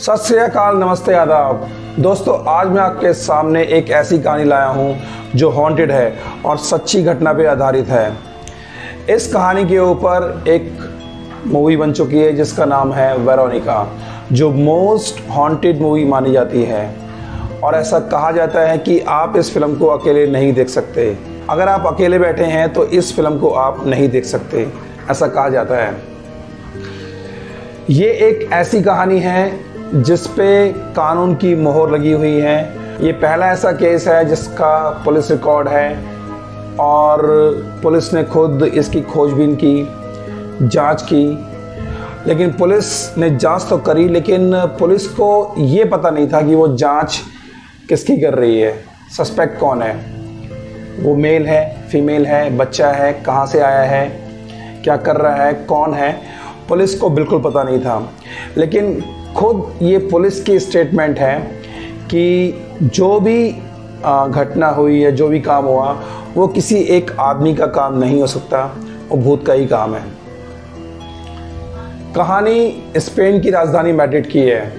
सत श्री अकाल, नमस्ते, आदाब दोस्तों। आज मैं आपके सामने एक ऐसी कहानी लाया हूँ जो हॉन्टेड है और सच्ची घटना पे आधारित है। इस कहानी के ऊपर एक मूवी बन चुकी है जिसका नाम है वेरोनिका, जो मोस्ट हॉन्टेड मूवी मानी जाती है। और ऐसा कहा जाता है कि आप इस फिल्म को अकेले नहीं देख सकते। अगर आप अकेले बैठे हैं तो इस फिल्म को आप नहीं देख सकते, ऐसा कहा जाता है। ये एक ऐसी कहानी है जिस पे कानून की मोहर लगी हुई है। ये पहला ऐसा केस है जिसका पुलिस रिकॉर्ड है और पुलिस ने खुद इसकी खोजबीन की, जांच की। लेकिन पुलिस ने जांच तो करी, लेकिन पुलिस को ये पता नहीं था कि वो जांच किसकी कर रही है, सस्पेक्ट कौन है, वो मेल है, फीमेल है, बच्चा है, कहाँ से आया है, क्या कर रहा है, कौन है, पुलिस को बिल्कुल पता नहीं था। लेकिन खुद ये पुलिस की स्टेटमेंट है कि जो भी घटना हुई है, जो भी काम हुआ, वो किसी एक आदमी का काम नहीं हो सकता, वो भूत का ही काम है। कहानी स्पेन की राजधानी मैड्रिड की है,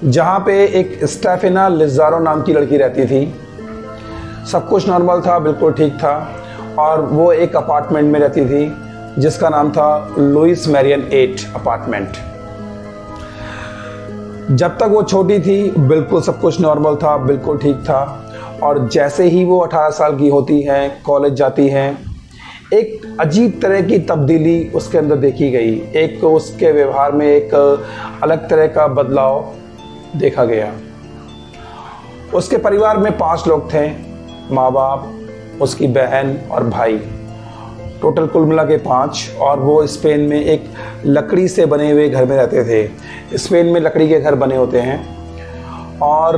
जहाँ पे एक स्टेफेना लिज़ारो नाम की लड़की रहती थी। सब कुछ नॉर्मल था, बिल्कुल ठीक था, और वो एक अपार्टमेंट में रहती थी जिसका नाम था लुइस मैरियन 8 अपार्टमेंट। जब तक वो छोटी थी बिल्कुल सब कुछ नॉर्मल था, बिल्कुल ठीक था। और जैसे ही वो 18 साल की होती है, कॉलेज जाती है, एक अजीब तरह की तब्दीली उसके अंदर देखी गई। एक उसके व्यवहार में एक अलग तरह का बदलाव देखा गया। उसके परिवार में 5 लोग थे, माँ बाप, उसकी बहन और भाई, टोटल कुल मिला के 5। और वो स्पेन में एक लकड़ी से बने हुए घर में रहते थे। स्पेन में लकड़ी के घर बने होते हैं। और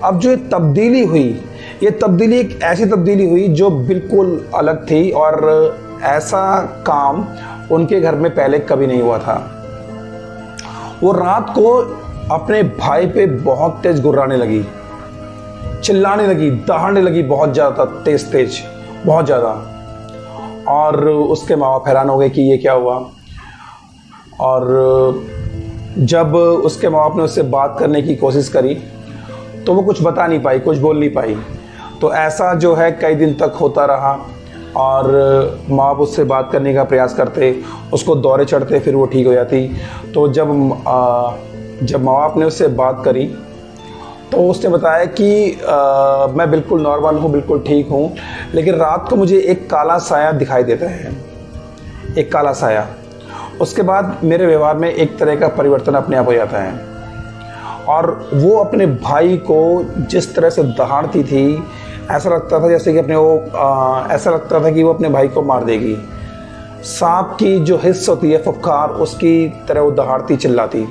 अब जो तब्दीली हुई, ये तब्दीली एक ऐसी तब्दीली हुई जो बिल्कुल अलग थी, और ऐसा काम उनके घर में पहले कभी नहीं हुआ था। वो रात को अपने भाई पे बहुत तेज गुर्राने लगी, चिल्लाने लगी, दहाड़ने लगी, बहुत ज़्यादा तेज बहुत ज़्यादा। और उसके माँ बाप हैरान हो गए कि ये क्या हुआ। और जब उसके माँ बाप ने उससे बात करने की कोशिश करी तो वो कुछ बता नहीं पाई, कुछ बोल नहीं पाई। तो ऐसा जो है कई दिन तक होता रहा, और माँ बाप उससे बात करने का प्रयास करते, उसको दौरे चढ़ते, फिर वो ठीक हो जाती। तो जब माँ बाप ने उससे बात करी तो उसने बताया कि मैं बिल्कुल नॉर्मल हूँ, बिल्कुल ठीक हूँ, लेकिन रात को मुझे एक काला साया दिखाई देता है, एक काला साया। उसके बाद मेरे व्यवहार में एक तरह का परिवर्तन अपने आप हो जाता है। और वो अपने भाई को जिस तरह से दहाड़ती थी, ऐसा लगता था जैसे कि ऐसा लगता था कि वो अपने भाई को मार देगी। सांप की जो हिस्स होती है, फुफकार, उसकी तरह वो दहाड़ती, चिल्लाती।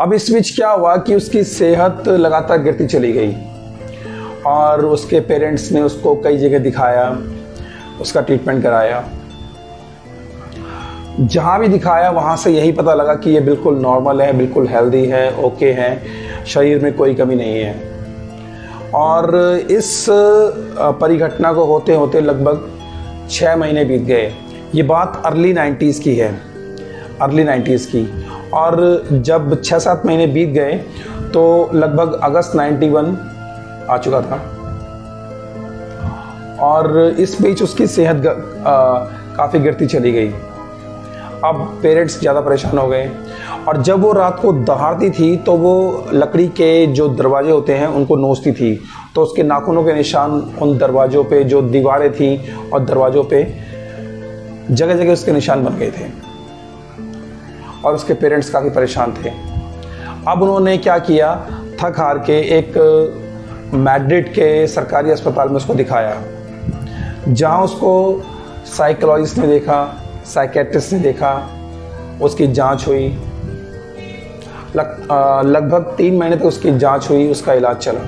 अब इस बीच क्या हुआ कि उसकी सेहत लगातार गिरती चली गई, और उसके पेरेंट्स ने उसको कई जगह दिखाया, उसका ट्रीटमेंट कराया। जहाँ भी दिखाया वहाँ से यही पता लगा कि ये बिल्कुल नॉर्मल है, बिल्कुल हेल्दी है, ओके है, शरीर में कोई कमी नहीं है। और इस परिघटना को होते होते लगभग 6 महीने बीत गए। ये बात अर्ली 90s की है, अर्ली 90s की। और जब 6-7 महीने बीत गए तो लगभग अगस्त 91 आ चुका था, और इस बीच उसकी सेहत काफ़ी गिरती चली गई। अब पेरेंट्स ज़्यादा परेशान हो गए, और जब वो रात को दहाड़ती थी तो वो लकड़ी के जो दरवाजे होते हैं उनको नोचती थी। तो उसके नाखूनों के निशान उन दरवाज़ों पे, जो दीवारें थी और दरवाज़ों पे, जगह जगह उसके निशान बन गए थे। और उसके पेरेंट्स काफ़ी परेशान थे। अब उन्होंने क्या किया, थक हार के एक मैड्रिड के सरकारी अस्पताल में उसको दिखाया, जहां उसको साइकोलॉजिस्ट ने देखा, साइकेट्रिस्ट ने देखा, उसकी जांच हुई। लगभग 3 महीने तक उसकी जांच हुई, उसका इलाज चला।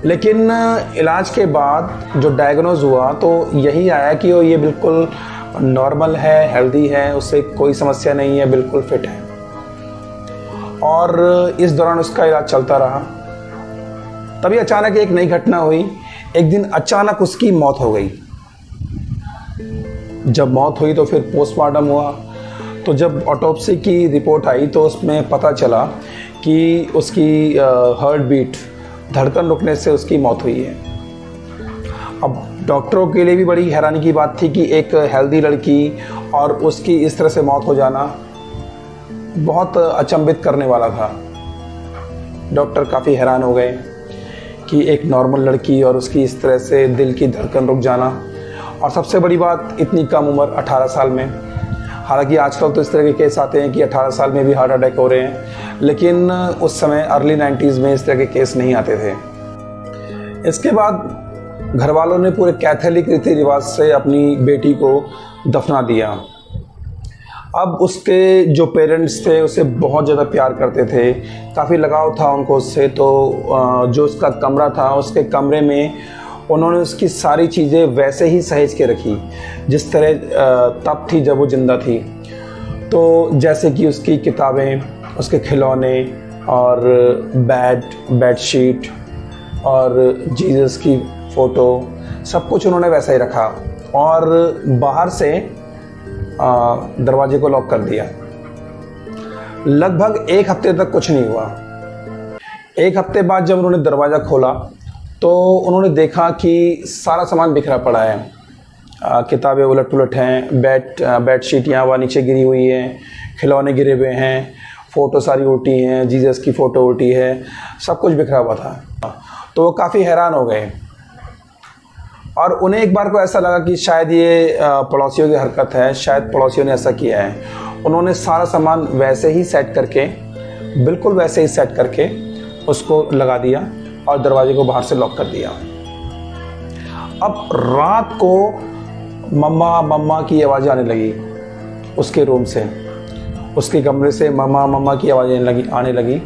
लेकिन इलाज के बाद जो डायग्नोज हुआ तो यही आया कि ये बिल्कुल नॉर्मल है, हेल्दी है, उससे कोई समस्या नहीं है, बिल्कुल फिट है। और इस दौरान उसका इलाज चलता रहा। तभी अचानक एक नई घटना हुई। एक दिन अचानक उसकी मौत हो गई। जब मौत हुई तो फिर पोस्टमार्टम हुआ, तो जब ऑटोप्सी की रिपोर्ट आई तो उसमें पता चला कि उसकी हार्ट बीट, धड़कन रुकने से उसकी मौत हुई है। अब डॉक्टरों के लिए भी बड़ी हैरानी की बात थी कि एक हेल्दी लड़की और उसकी इस तरह से मौत हो जाना बहुत अचंभित करने वाला था। डॉक्टर काफ़ी हैरान हो गए कि एक नॉर्मल लड़की और उसकी इस तरह से दिल की धड़कन रुक जाना, और सबसे बड़ी बात इतनी कम उम्र 18 साल में। हालांकि आजकल तो इस तरह के केस आते हैं कि 18 साल में भी हार्ट अटैक हो रहे हैं, लेकिन उस समय अर्ली 90s में इस तरह के केस नहीं आते थे। इसके बाद घर वालों ने पूरे कैथोलिक रीति रिवाज से अपनी बेटी को दफना दिया। अब उसके जो पेरेंट्स थे उसे बहुत ज़्यादा प्यार करते थे, काफ़ी लगाव था उनको उससे। तो जो उसका कमरा था, उसके कमरे में उन्होंने उसकी सारी चीज़ें वैसे ही सहेज के रखी जिस तरह तब थी जब वो ज़िंदा थी। तो जैसे कि उसकी किताबें, उसके खिलौने और बेडशीट और जीसस की फ़ोटो, सब कुछ उन्होंने वैसा ही रखा और बाहर से दरवाजे को लॉक कर दिया। लगभग 1 हफ्ते तक कुछ नहीं हुआ। 1 हफ्ते बाद जब उन्होंने दरवाज़ा खोला तो उन्होंने देखा कि सारा सामान बिखरा पड़ा है। किताबें उलट पुलट हैं, बेडशीट यहाँ वहाँ नीचे गिरी हुई है, खिलौने गिरे हुए हैं, फ़ोटो सारी उल्टी हैं, जीसस की फ़ोटो उल्टी है, सब कुछ बिखरा हुआ था। तो वो काफ़ी हैरान हो गए और उन्हें एक बार को ऐसा लगा कि शायद ये पड़ोसियों की हरकत है, शायद पड़ोसियों ने ऐसा किया है। उन्होंने सारा सामान वैसे ही सेट करके, बिल्कुल वैसे ही सेट करके उसको लगा दिया और दरवाजे को बाहर से लॉक कर दिया। अब रात को मम्मा मम्मा की आवाज़ आने लगी उसके रूम से, उसके कमरे से मम्मा मम्मा की आवाज़ आने लगी।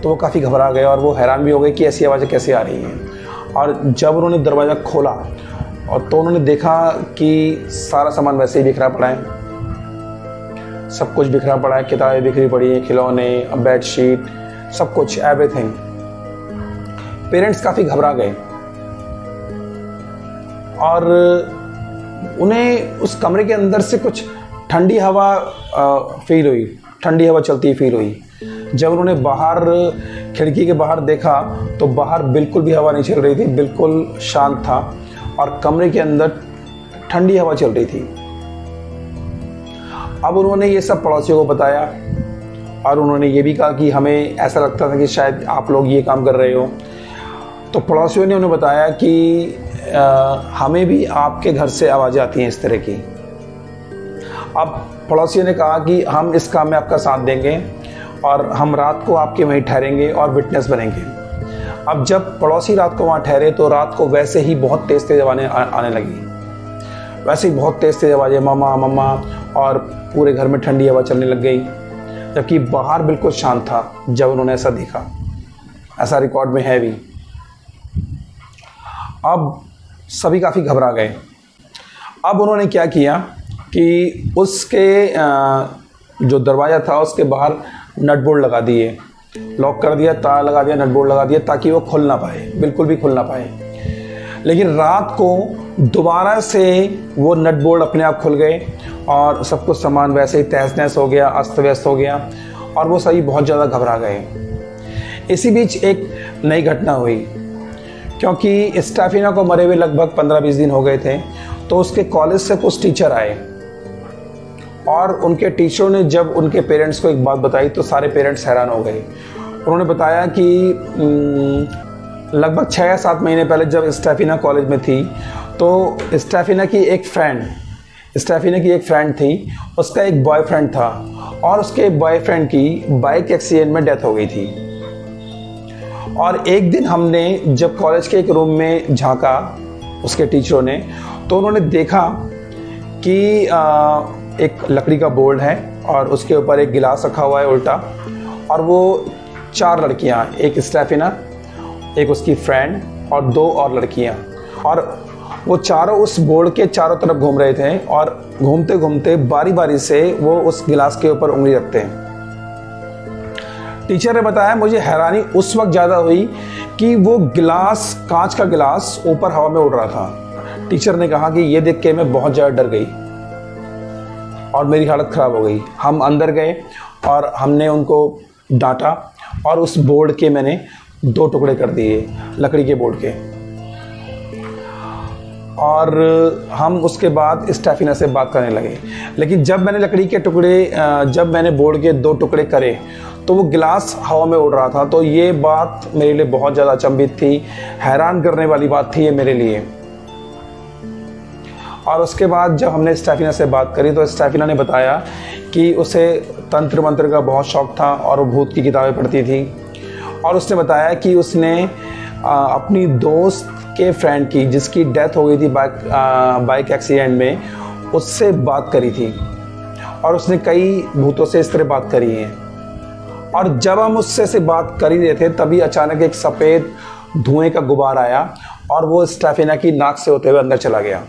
तो वो काफ़ी घबरा गए और वो हैरान भी हो गए कि ऐसी आवाज़ें कैसे आ रही हैं। और जब उन्होंने दरवाज़ा खोला और तो उन्होंने देखा कि सारा सामान वैसे ही बिखरा पड़ा है, सब कुछ बिखरा पड़ा है, किताबें बिखरी पड़ी हैं, खिलौने, बेडशीट, सब कुछ, एवरीथिंग। पेरेंट्स काफ़ी घबरा गए और उन्हें उस कमरे के अंदर से कुछ ठंडी हवा फील हुई, ठंडी हवा चलती फील हुई। जब उन्होंने बाहर खिड़की के बाहर देखा तो बाहर बिल्कुल भी हवा नहीं चल रही थी, बिल्कुल शांत था और कमरे के अंदर ठंडी हवा चल रही थी। अब उन्होंने ये सब पड़ोसियों को बताया और उन्होंने ये भी कहा कि हमें ऐसा लगता था कि शायद आप लोग ये काम कर रहे हो। तो पड़ोसियों ने उन्हें बताया कि हमें भी आपके घर से आवाज़ें आती हैं इस तरह की। अब पड़ोसियों ने कहा कि हम इस काम में आपका साथ देंगे और हम रात को आपके वहीं ठहरेंगे और विटनेस बनेंगे। अब जब पड़ोसी रात को वहाँ ठहरे तो रात को वैसे ही बहुत तेज़ तेज़ आवाज़ें आने लगी, वैसे ही बहुत तेज़ तेज़ आवाज़ें मम्मा मम्मा, और पूरे घर में ठंडी हवा चलने लग गई, जबकि बाहर बिल्कुल शांत था जब उन्होंने ऐसा देखा। ऐसा रिकॉर्ड में है भी। अब सभी काफ़ी घबरा गए। अब उन्होंने क्या किया कि उसके जो दरवाज़ा था उसके बाहर नट बोल्ट लगा दिए, लॉक कर दिया, ताला लगा दिया, नट बोल्ट लगा दिया ताकि वो खुल ना पाए, बिल्कुल भी खुल ना पाए। लेकिन रात को दोबारा से वो नट बोल्ट अपने आप खुल गए और सब कुछ सामान वैसे ही तहस नहस हो गया, अस्त व्यस्त हो गया और वो सभी बहुत ज़्यादा घबरा गए। इसी बीच एक नई घटना हुई, क्योंकि स्टेफिना को मरे हुए लगभग 15-20 दिन हो गए थे। तो उसके कॉलेज से कुछ टीचर आए और उनके टीचरों ने जब उनके पेरेंट्स को एक बात बताई तो सारे पेरेंट्स हैरान हो गए। उन्होंने बताया कि लगभग 6 या 7 महीने पहले जब स्टेफिना कॉलेज में थी तो स्टेफिना की एक फ्रेंड थी, उसका एक बॉयफ्रेंड था और उसके बॉयफ्रेंड की बाइक एक्सीडेंट में डेथ हो गई थी। और एक दिन हमने जब कॉलेज के एक रूम में झांका उसके टीचरों ने, तो उन्होंने देखा कि एक लकड़ी का बोर्ड है और उसके ऊपर एक गिलास रखा हुआ है उल्टा, और वो 4 लड़कियां, एक स्टेफिना, एक उसकी फ्रेंड और 2 और लड़कियां, और वो चारों उस बोर्ड के चारों तरफ घूम रहे थे और घूमते घूमते बारी बारी से वो उस गिलास के ऊपर उंगली रखते हैं। टीचर ने बताया, मुझे हैरानी उस वक्त ज़्यादा हुई कि वो गिलास, कांच का गिलास ऊपर हवा में उड़ रहा था। टीचर ने कहा कि ये देख के मैं बहुत ज़्यादा डर गई। और मेरी हालत ख़राब हो गई। हम अंदर गए और हमने उनको डांटा और उस बोर्ड के मैंने 2 टुकड़े कर दिए, लकड़ी के बोर्ड के। और हम उसके बाद स्टेफिना से बात करने लगे। लेकिन जब मैंने लकड़ी के टुकड़े जब मैंने बोर्ड के 2 टुकड़े करे तो वो गिलास हवा में उड़ रहा था। तो ये बात मेरे लिए बहुत ज़्यादा अचंभित थी, हैरान करने वाली बात थी ये मेरे लिए। और उसके बाद जब हमने स्टेफिना से बात करी तो स्टेफिना ने बताया कि उसे तंत्र मंत्र का बहुत शौक़ था और वो भूत की किताबें पढ़ती थी। और उसने बताया कि उसने अपनी दोस्त के फ्रेंड की, जिसकी डेथ हो गई थी बाइक एक्सीडेंट में, उससे बात करी थी और उसने कई भूतों से इस तरह बात करी है। और जब हम उससे से बात कर ही रहे थे तभी अचानक एक सफ़ेद धुएं का गुबार आया और वो स्टेफिना की नाक से होते हुए अंदर चला गया।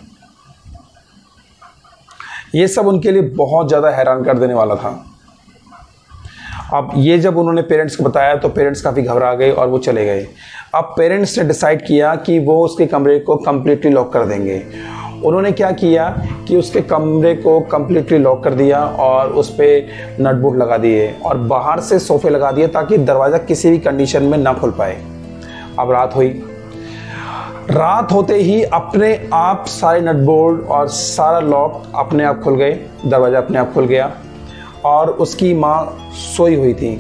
ये सब उनके लिए बहुत ज़्यादा हैरान कर देने वाला था। अब ये जब उन्होंने पेरेंट्स को बताया तो पेरेंट्स काफ़ी घबरा गए और वो चले गए। अब पेरेंट्स ने डिसाइड किया कि वो उसके कमरे को कम्प्लीटली लॉक कर देंगे। उन्होंने क्या किया कि उसके कमरे को कम्प्लीटली लॉक कर दिया और उस पर नट बोल्ट लगा दिए और बाहर से सोफे लगा दिए ताकि दरवाज़ा किसी भी कंडीशन में ना खुल पाए। अब रात हुई। रात होते ही अपने आप सारे नट बोल्ट और सारा लॉक अपने आप खुल गए, दरवाज़ा अपने आप खुल गया। और उसकी माँ सोई हुई थी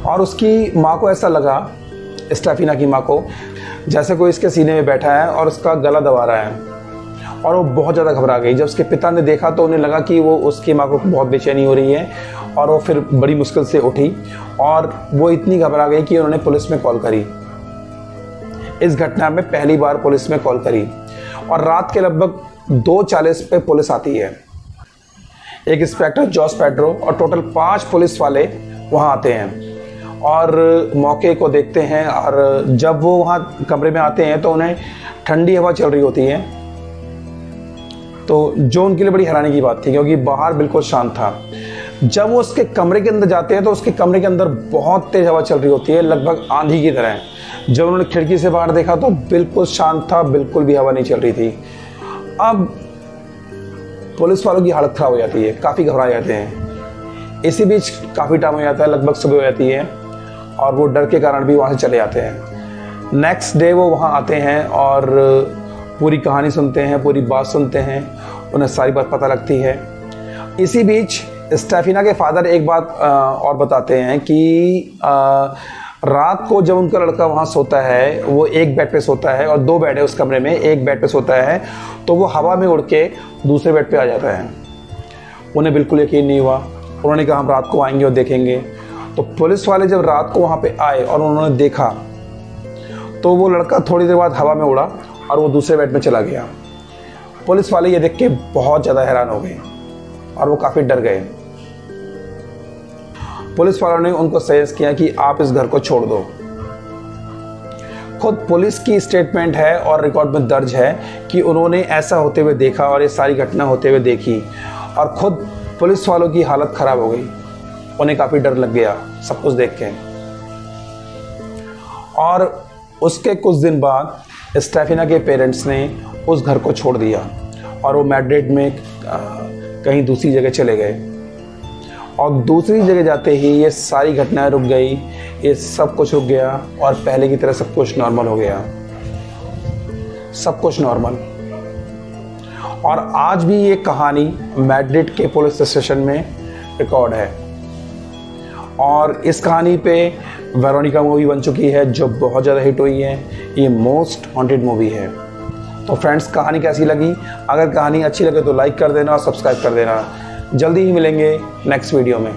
और उसकी माँ को ऐसा लगा, स्टेफिना की माँ को, जैसे कोई इसके सीने में बैठा है और उसका गला दबा रहा है। और वो बहुत ज़्यादा घबरा गई। जब उसके पिता ने देखा तो उन्हें लगा कि वो उसकी माँ को बहुत बेचैनी हो रही है और वो फिर बड़ी मुश्किल से उठी और वो इतनी घबरा गई कि उन्होंने पुलिस में कॉल करी। इस घटना में पहली बार पुलिस में कॉल करी और रात के लगभग 2:40 पे पुलिस आती है। एक इंस्पेक्टर जॉस पेड्रो और टोटल 5 पुलिस वाले वहाँ आते हैं और मौके को देखते हैं। और जब वो वहाँ कमरे में आते हैं तो उन्हें ठंडी हवा चल रही होती है, तो जो उनके लिए बड़ी हैरानी की बात थी क्योंकि बाहर बिल्कुल शांत था। जब वो उसके कमरे के अंदर जाते हैं तो उसके कमरे के अंदर बहुत तेज़ हवा चल रही होती है, लगभग आंधी की तरह। जब उन्होंने खिड़की से बाहर देखा तो बिल्कुल शांत था, बिल्कुल भी हवा नहीं चल रही थी। अब पुलिस वालों की हालत ख़राब हो जाती है, काफ़ी घबरा जाते हैं। इसी बीच काफ़ी टाइम हो जाता है, लगभग सुबह हो जाती है और वो डर के कारण भी वहाँ से चले जाते हैं। नेक्स्ट डे वो वहाँ आते हैं और पूरी कहानी सुनते हैं, पूरी बात सुनते हैं, उन्हें सारी बात पता लगती है। इसी बीच स्टेफिना के फादर एक बात और बताते हैं कि रात को जब उनका लड़का वहाँ सोता है, वो एक बेड पे सोता है और 2 बेड है उस कमरे में, एक बेड पे सोता है तो वो हवा में उड़ के दूसरे बेड पे आ जाता है। उन्हें बिल्कुल यकीन नहीं हुआ। उन्होंने कहा हम रात को आएंगे और देखेंगे। तो पुलिस वाले जब रात को वहाँ पे आए और उन्होंने देखा तो वो लड़का थोड़ी देर बाद हवा में उड़ा और वो दूसरे बेड में चला गया। पुलिस वाले ये देख के बहुत ज़्यादा हैरान हो गए और वो काफ़ी डर गए। पुलिस वालों ने उनको सजेस्ट किया कि आप इस घर को छोड़ दो। खुद पुलिस की स्टेटमेंट है और रिकॉर्ड में दर्ज है कि उन्होंने ऐसा होते हुए देखा और ये सारी घटना होते हुए देखी और खुद पुलिस वालों की हालत ख़राब हो गई। उन्हें काफ़ी डर लग गया सब कुछ देख के। और उसके कुछ दिन बाद स्टेफिना के पेरेंट्स ने उस घर को छोड़ दिया और वो मैड्रिड में कहीं दूसरी जगह चले गए। और दूसरी जगह जाते ही ये सारी घटनाएं रुक गई, ये सब कुछ रुक गया और पहले की तरह सब कुछ नॉर्मल हो गया, सब कुछ नॉर्मल। और आज भी ये कहानी मैड्रिड के पुलिस स्टेशन में रिकॉर्ड है और इस कहानी पे वेरोनिका मूवी बन चुकी है जो बहुत ज़्यादा हिट हुई है। ये मोस्ट हॉन्टेड मूवी है। तो फ्रेंड्स, कहानी कैसी लगी? अगर कहानी अच्छी लगे तो लाइक कर देना और सब्सक्राइब कर देना। जल्दी ही मिलेंगे नेक्स्ट वीडियो में।